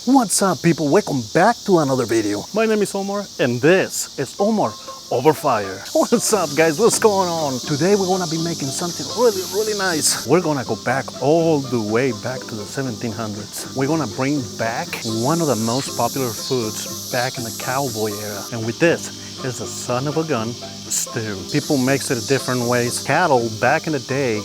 What's up, people? Welcome back to another video. My name is Omar and this is Omar Over Fire. What's up, guys? What's going on? Today we're gonna be making something really nice. We're gonna go back all the way back to the 1700s. We're gonna bring back one of the most popular foods back in the cowboy era. And with this is a son of a gun stew. People mix it different ways. Cattle back in the day,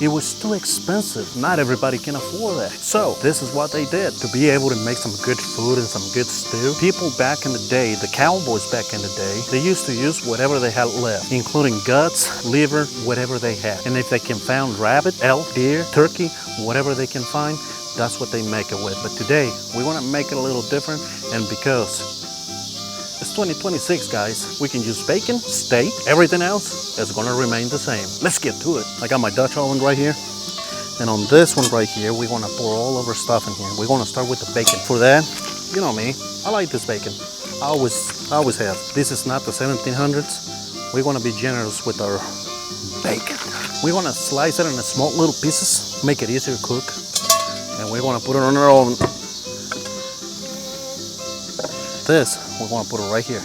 it was too expensive. Not everybody can afford that. So this is what they did to be able to make some good food and some good stew. People back in the day, the cowboys back in the day, they used to use whatever they had left, including guts, liver, whatever they had. And if they can find rabbit, elk, deer, turkey, whatever they can find, that's what they make it with. But today, we want to make it a little different. And because it's 2026, guys, we can use bacon, steak, everything else is gonna remain the same. Let's get to it. I got my Dutch oven right here. And on this one right here, we're gonna pour all of our stuff in here. We're gonna start with the bacon. For that, you know me, I like this bacon. I always have. This is not the 1700s. We're gonna be generous with our bacon. We're gonna slice it into small little pieces, make it easier to cook. And we're gonna put it on our oven. This, we're gonna put it right here.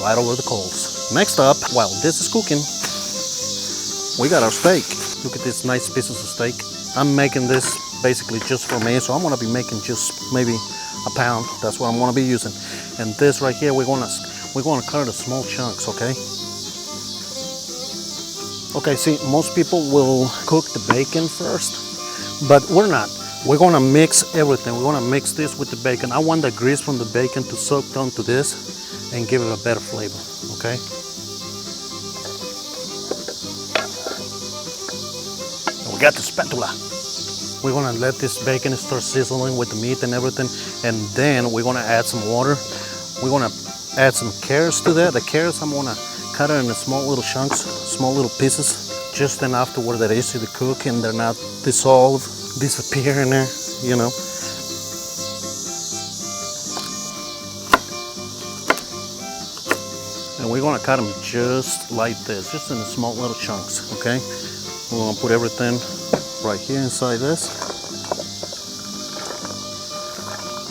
Right over the coals. Next up, while this is cooking, we got our steak. Look at this nice pieces of steak. I'm making this basically just for me, so I'm gonna be making just maybe a pound. That's what I'm gonna be using. And this right here, we're gonna cut it in small chunks, okay? Okay, see, most people will cook the bacon first, but we're not. We're gonna mix everything. We're gonna mix this with the bacon. I want the grease from the bacon to soak onto this and give it a better flavor, okay? And we got the spatula. We're gonna let this bacon start sizzling with the meat and everything, and then we're gonna add some water. We're gonna add some carrots to that. The carrots, I'm gonna cut it into small little chunks, small little pieces, just enough to where they're easy to cook and they're not disappear in there, you know. And we're gonna cut them just like this, just in small little chunks, okay? We're gonna put everything right here inside this.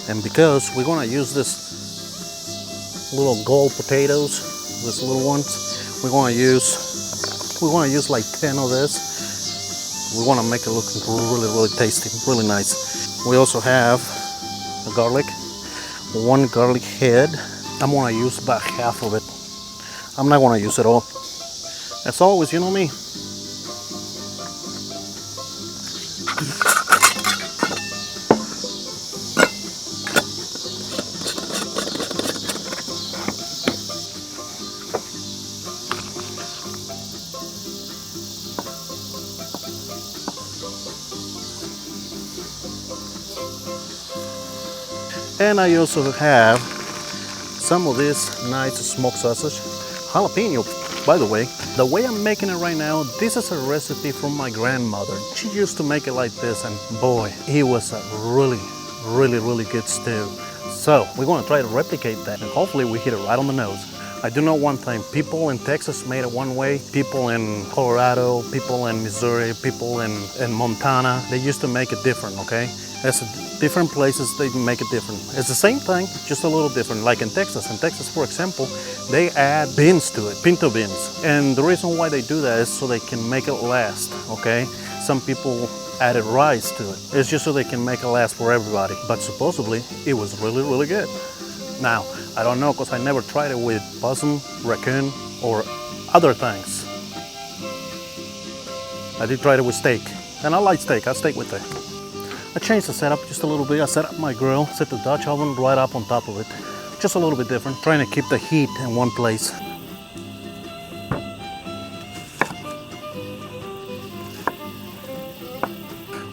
And because we're gonna use this little gold potatoes, these little ones, we're gonna use like 10 of this. We want to make it look really tasty, really nice. We also have the garlic, one garlic head. I'm going to use about half of it. I'm not going to use it all. As always, you know me. And I also have some of this nice smoked sausage, jalapeno, by the way. The way I'm making it right now, this is a recipe from my grandmother. She used to make it like this, and boy, it was a really good stew. So we're gonna try to replicate that, and hopefully we hit it right on the nose. I do know one thing, people in Texas made it one way, people in Colorado, people in Missouri, people in Montana, they used to make it different, okay? That's different places, they make it different. It's the same thing, just a little different. Like in Texas. In Texas, for example, they add beans to it, pinto beans. And the reason why they do that is so they can make it last, okay? Some people added rice to it. It's just so they can make it last for everybody. But supposedly, it was really good. Now, I don't know, because I never tried it with possum, raccoon, or other things. I did try it with steak. And I like steak, I steak with it. I changed the setup just a little bit. I set up my grill, set the Dutch oven right up on top of it. Just a little bit different, trying to keep the heat in one place.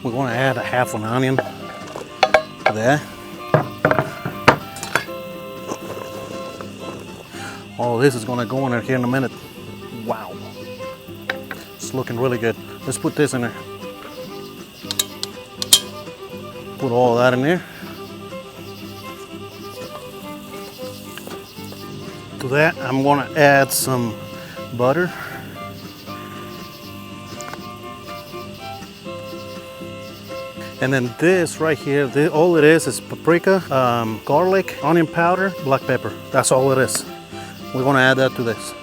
We're going to add a half an onion there. Oh, this is going to go in there here in a minute. Wow. looking really good. Let's put this in there. Put all that in there. To that, I'm gonna add some butter. And then this right here, all it is paprika, garlic, onion powder, black pepper. That's all it is. We're gonna add that to this.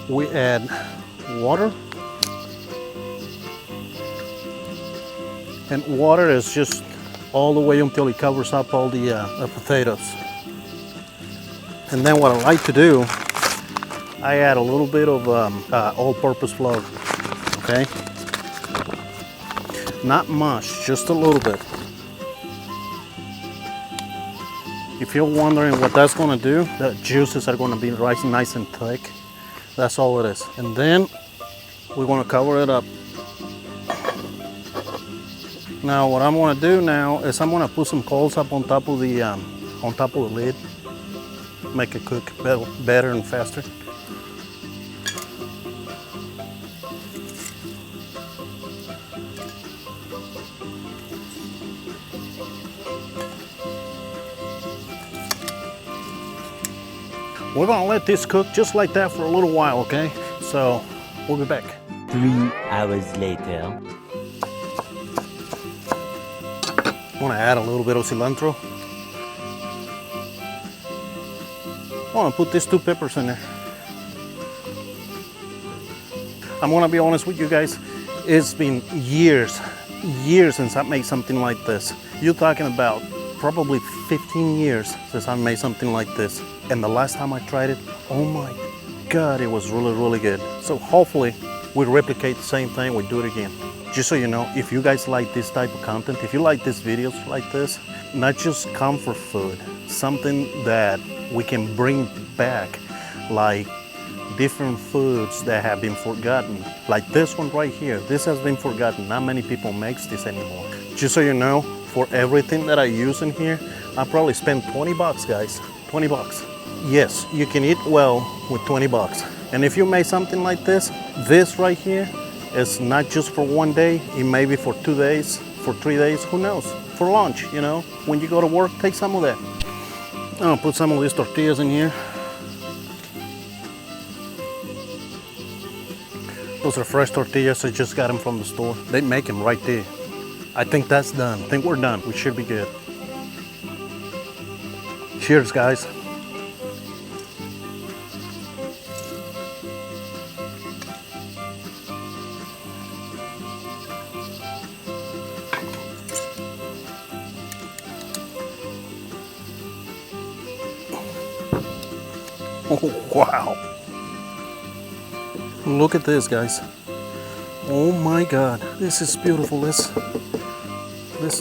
We add water. And water is just all the way until it covers up all the potatoes. And then what I like to do, I add a little bit of all-purpose flour, okay? Not much, just a little bit. If you're wondering what that's gonna do, the juices are gonna be rising nice and thick. That's all it is. And then we're gonna cover it up. Now what I'm gonna do now is I'm gonna put some coals up on top of the lid. Make it cook better and faster. We're gonna let this cook just like that for a little while, okay? So we'll be back. 3 hours later. I'm gonna add a little bit of cilantro. I'm gonna put these 2 peppers in there. I'm gonna be honest with you guys, it's been years since I made something like this. You're talking about probably 15 years since I made something like this. And the last time I tried it, oh my God, it was really good. So hopefully we replicate the same thing, we do it again. Just so you know, if you guys like this type of content, if you like these videos like this, not just comfort food, something that we can bring back, like different foods that have been forgotten. Like this one right here, this has been forgotten. Not many people makes this anymore. Just so you know, for everything that I use in here, I probably spend 20 bucks, guys, 20 bucks. Yes, you can eat well with 20 bucks. And if you make something like this right here is not just for one day, it may be for 2 days, for 3 days, who knows? For lunch, you know, when you go to work, take some of that. I'll put some of these tortillas in here. Those are fresh tortillas, I just got them from the store. They make them right there. I think that's done. I think we're done. We should be good. Cheers, guys. Oh, wow. Look at this, guys. Oh my God, this is beautiful. Let's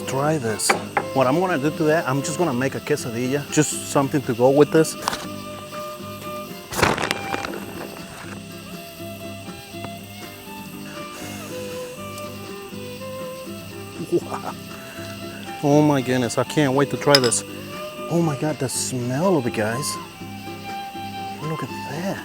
try this. What I'm gonna do to that, I'm just gonna make a quesadilla, just something to go with this. Wow. Oh my goodness, I can't wait to try this. Oh my God, the smell of it, guys. Look at that.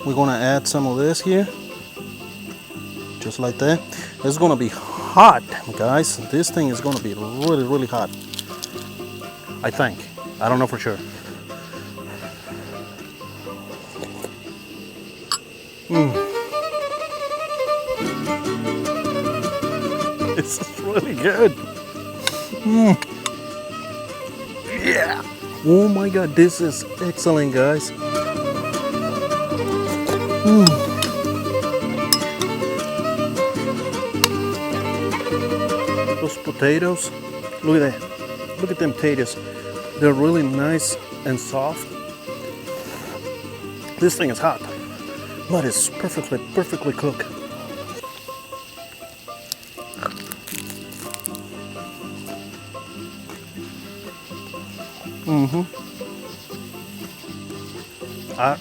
We're gonna add some of this here, just like that. It's gonna be hot, guys. This thing is gonna be really hot. I think. I don't know for sure. This is really good. Yeah. Oh my God, this is excellent, guys. Those potatoes, look at that. Look at them potatoes. They're really nice and soft. This thing is hot, but it's perfectly cooked.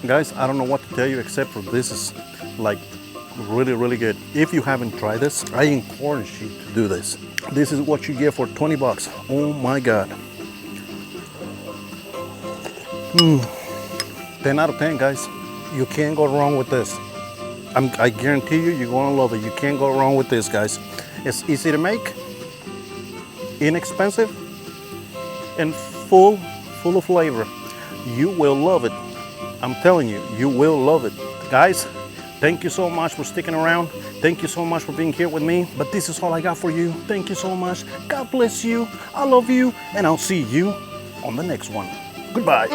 Guys, I don't know what to tell you except for this is like Really, really good. If you haven't tried this, I encourage you to do this. This is what you get for 20 bucks. Oh my God. 10 out of 10, guys. You can't go wrong with this. I guarantee you, you're gonna love it. You can't go wrong with this, guys. It's easy to make, inexpensive, and full of flavor. You will love it. I'm telling you, you will love it. Guys, thank you so much for sticking around. Thank you so much for being here with me. But this is all I got for you. Thank you so much. God bless you. I love you. And I'll see you on the next one. Goodbye.